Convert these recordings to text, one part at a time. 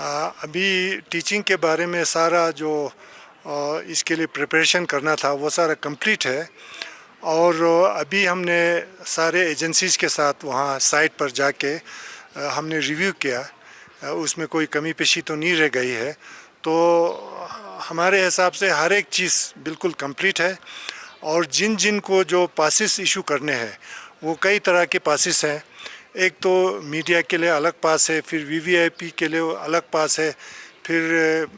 अभी टीचिंग के बारे में सारा जो इसके लिए प्रिपरेशन करना था वो सारा कंप्लीट है। और अभी हमने सारे एजेंसीज़ के साथ वहाँ साइट पर जाके हमने रिव्यू किया। उसमें कोई कमी पेशी तो नहीं रह गई है। तो हमारे हिसाब से हर एक चीज़ बिल्कुल कंप्लीट है। और जिन जिन को जो पासिस इशू करने हैं वो कई तरह के पासिस हैं। एक तो मीडिया के लिए अलग पास है, फिर वीवीआईपी के लिए अलग पास है, फिर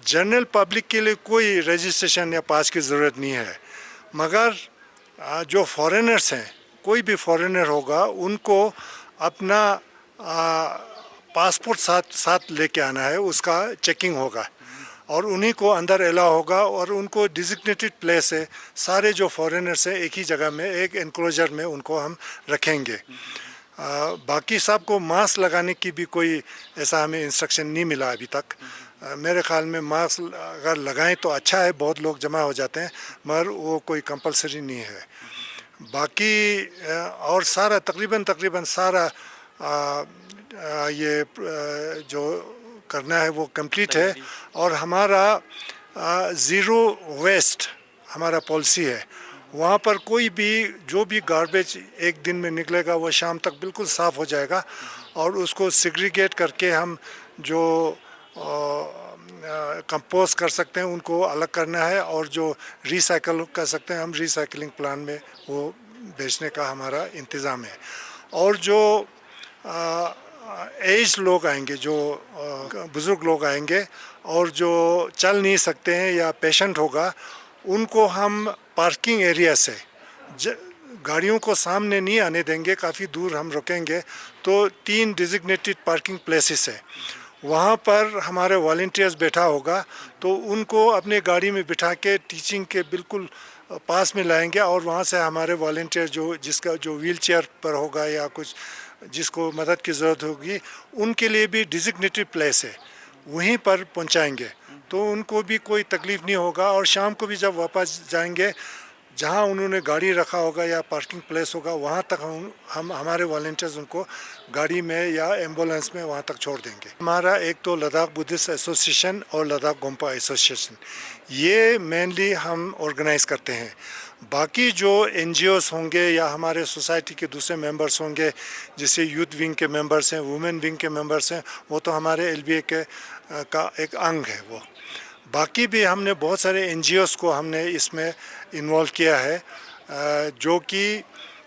जनरल पब्लिक के लिए कोई रजिस्ट्रेशन या पास की ज़रूरत नहीं है। मगर जो फॉरेनर्स हैं, कोई भी फॉरेनर होगा उनको अपना पासपोर्ट साथ लेके आना है, उसका चेकिंग होगा और उन्हीं को अंदर अलाउ होगा। और उनको डिजिग्नेटेड प्लेस है, सारे जो फॉरेनर्स हैं एक ही जगह में एक एनक्लोजर में उनको हम रखेंगे। बाकी सबको मास्क लगाने की भी कोई ऐसा हमें इंस्ट्रक्शन नहीं मिला अभी तक। मेरे ख्याल में मास्क अगर लगाएं तो अच्छा है, बहुत लोग जमा हो जाते हैं, मगर वो कोई कंपलसरी नहीं है। बाकी और सारा तकरीबन सारा ये जो करना है वो कंप्लीट है। और हमारा ज़ीरो वेस्ट हमारा पॉलिसी है। वहाँ पर कोई भी जो भी गार्बेज एक दिन में निकलेगा वो शाम तक बिल्कुल साफ़ हो जाएगा और उसको सेग्रीगेट करके हम जो कंपोस्ट कर सकते हैं उनको अलग करना है और जो रिसाइकल कर सकते हैं हम रिसाइकलिंग प्लान में वो बेचने का हमारा इंतज़ाम है। और जो एज लोग आएंगे, जो बुज़ुर्ग लोग आएंगे और जो चल नहीं सकते हैं या पेशेंट होगा, उनको हम पार्किंग एरिया से गाड़ियों को सामने नहीं आने देंगे, काफ़ी दूर हम रुकेंगे। तो 3 डिजिग्नेटेड पार्किंग प्लेसेस है, वहाँ पर हमारे वॉलंटियर्स बैठा होगा, तो उनको अपने गाड़ी में बिठा के टीचिंग के बिल्कुल पास में लाएंगे। और वहाँ से हमारे वॉलंटियर जिसका जो व्हील चेयर पर होगा या कुछ जिसको मदद की ज़रूरत होगी, उनके लिए भी डिजिग्नेटेड प्लेस है, वहीं पर पहुँचाएंगे, तो उनको भी कोई तकलीफ़ नहीं होगा। और शाम को भी जब वापस जाएंगे, जहाँ उन्होंने गाड़ी रखा होगा या पार्किंग प्लेस होगा, वहाँ तक हम हमारे वॉलंटियर्स उनको गाड़ी में या एम्बुलेंस में वहाँ तक छोड़ देंगे। हमारा एक तो लद्दाख बुद्धिस्ट एसोसिएशन और लद्दाख गोम्पा एसोसिएशन, ये मेनली हम ऑर्गेनाइज़ करते हैं। बाकी जो एनजीओस होंगे या हमारे सोसाइटी के दूसरे मेंबर्स होंगे, जैसे यूथ विंग के मेंबर्स हैं, वुमेन विंग के मेंबर्स हैं, वो तो हमारे एलबीए का एक अंग है वो। बाकी भी हमने बहुत सारे एनजीओस को हमने इसमें इन्वॉल्व किया है, जो कि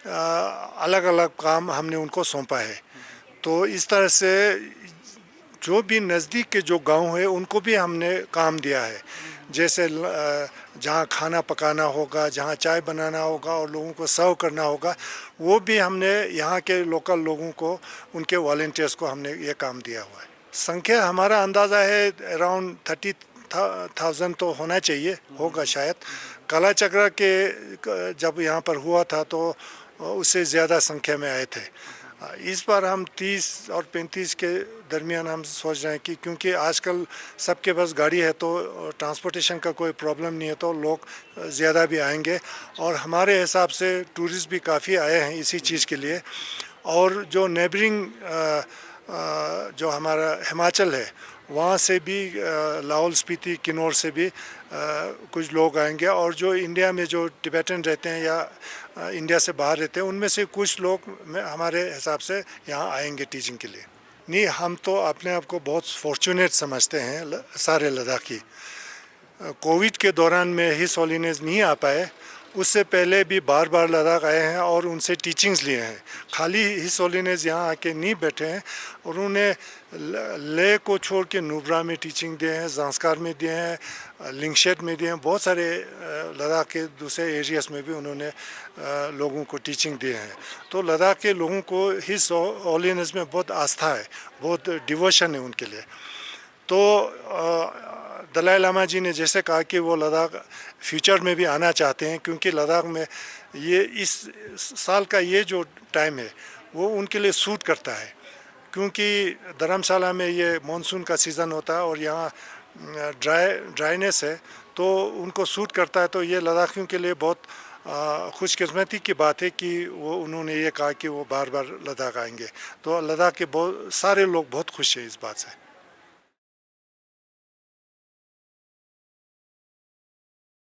अलग अलग काम हमने उनको सौंपा है। तो इस तरह से जो भी नज़दीक के जो गांव है उनको भी हमने काम दिया है। जैसे जहाँ खाना पकाना होगा, जहाँ चाय बनाना होगा और लोगों को सर्व करना होगा, वो भी हमने यहाँ के लोकल लोगों को, उनके वॉलंटियर्स को हमने ये काम दिया हुआ है। संख्या हमारा अंदाज़ा है अराउंड 30,000 तो होना चाहिए, होगा शायद। काला चक्र के जब यहाँ पर हुआ था तो उससे ज़्यादा संख्या में आए थे। इस बार हम 30 और 35 के दरमियान हम सोच रहे हैं कि क्योंकि आजकल सबके पास गाड़ी है तो ट्रांसपोर्टेशन का कोई प्रॉब्लम नहीं है, तो लोग ज़्यादा भी आएंगे। और हमारे हिसाब से टूरिस्ट भी काफ़ी आए हैं इसी चीज़ के लिए। और जो नेबरिंग जो हमारा हिमाचल है, वहाँ से भी लाहौल स्पीति किन्नौर से भी कुछ लोग आएंगे। और जो इंडिया में जो टिबेटन रहते हैं या इंडिया से बाहर रहते हैं, उनमें से कुछ लोग हमारे हिसाब से यहाँ आएंगे टीचिंग के लिए। नहीं, हम तो अपने आप को बहुत फॉर्चुनेट समझते हैं सारे लद्दाखी। कोविड के दौरान में हिज होलीनेस नहीं आ पाए, उससे पहले भी बार बार लद्दाख आए हैं और उनसे टीचिंग्स लिए हैं। खाली हिज होलीनेस यहाँ आके नहीं बैठे हैं, और उन्हें ले को छोड़ के नुब्रा में टीचिंग दिए हैं, ज़ांस्कार में दिए हैं, लिंगशेट में दिए हैं, बहुत सारे लद्दाख के दूसरे एरियाज़ में भी उन्होंने लोगों को टीचिंग दिए हैं। तो लद्दाख के लोगों को हिज होलीनेस में बहुत आस्था है, बहुत डिवोशन है उनके लिए। तो दलाई लामा जी ने जैसे कहा कि वो लद्दाख फ्यूचर में भी आना चाहते हैं, क्योंकि लद्दाख में ये इस साल का ये जो टाइम है वो उनके लिए सूट करता है, क्योंकि धर्मशाला में ये मानसून का सीज़न होता है और यहाँ ड्राइनेस है, तो उनको सूट करता है। तो ये लद्दाखियों के लिए बहुत खुशकिस्मती की बात है कि वो उन्होंने ये कहा कि वो बार बार लद्दाख आएंगे, तो लद्दाख के बहुत सारे लोग बहुत खुश हैं इस बात से।